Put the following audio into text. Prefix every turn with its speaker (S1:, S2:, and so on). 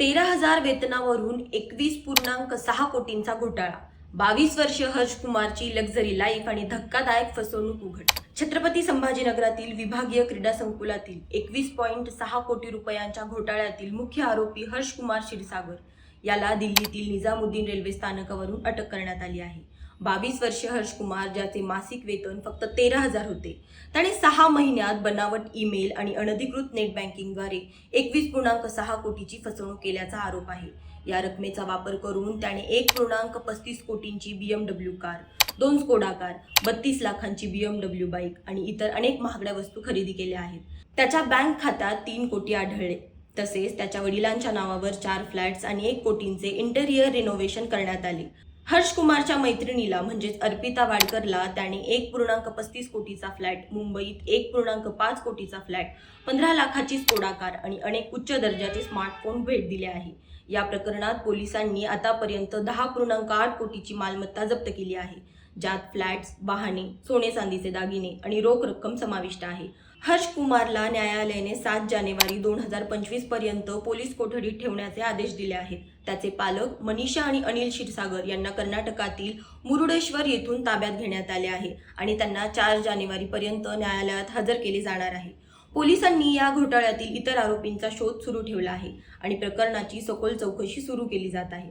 S1: 13,000 वेतनावरून 21.6 कोटींचा घोटाळा. 22 वर्ष हर्ष कुमारची लक्झरी लाईफ आणि धक्कादायक फसवणूक उघड. छत्रपती संभाजीनगरातील विभागीय क्रीडा संकुलातील 21.6 कोटी रुपयांच्या घोटाळ्यातील मुख्य आरोपी हर्ष कुमार क्षीरसागर याला दिल्लीतील निजामुद्दीन रेल्वे स्थानकावरून अटक करण्यात आली आहे. 22 वर्ष हर्ष कुमार, ज्याचे मासिक वेतन फक्त 13,000 होते, त्याने 6 महिन्यात बनावट ईमेल आणि अनधिकृत नेट बँकिंगद्वारे 21.6 कोटीची फसवणूक केल्याचा आरोप आहे. या रकमेचा वापर करून त्याने 1.35 कोटींची BMW कार, 2 स्कोडा कार, 32 लाखांची BMW बाईक आणि इतर अनेक महागड्या वस्तू खरेदी केल्या आहेत. त्याच्या बँक खात्यात 3 कोटी आढळले. तसेच त्याच्या वडिलांच्या नावावर 4 फ्लॅट्स आणि 1 कोटींचे इंटेरियर रिनोव्हेशन करण्यात आले. हर्ष कुमारच्या मैत्रिणीला म्हणजेच अर्पिता वाडकरला त्याने 1.35 कोटीचा फ्लॅट, मुंबईत 1.5 कोटीचा फ्लॅट, 15 लाखाची स्कोडा कार आणि अनेक उच्च दर्जाचे स्मार्टफोन भेट दिले आहे. या प्रकरणात पोलिसांनी आतापर्यंत 10.8 कोटीची मालमत्ता जप्त केली आहे, ज्यात फ्लॅट्स, वाहने, सोने चांदीचे दागिने आणि रोख रक्कम समाविष्ट आहे. हर्ष कुमारला न्यायालयाने 7 जानेवारी 2025 पर्यंत पोलीस कोठडीत ठेवण्याचे आदेश दिले आहेत. त्याचे पालक मनीषा आणि अनिल क्षीरसागर यांना कर्नाटकातील मुरुडेश्वर येथून ताब्यात घेण्यात आले आहे आणि त्यांना 4 जानेवारी पर्यंत न्यायालयात हजर केले जाणार आहे. पोलिसांनी या घोटाळ्यातील इतर आरोपींचा शोध सुरू ठेवला आहे आणि प्रकरणाची सखोल चौकशी सुरू केली जात आहे.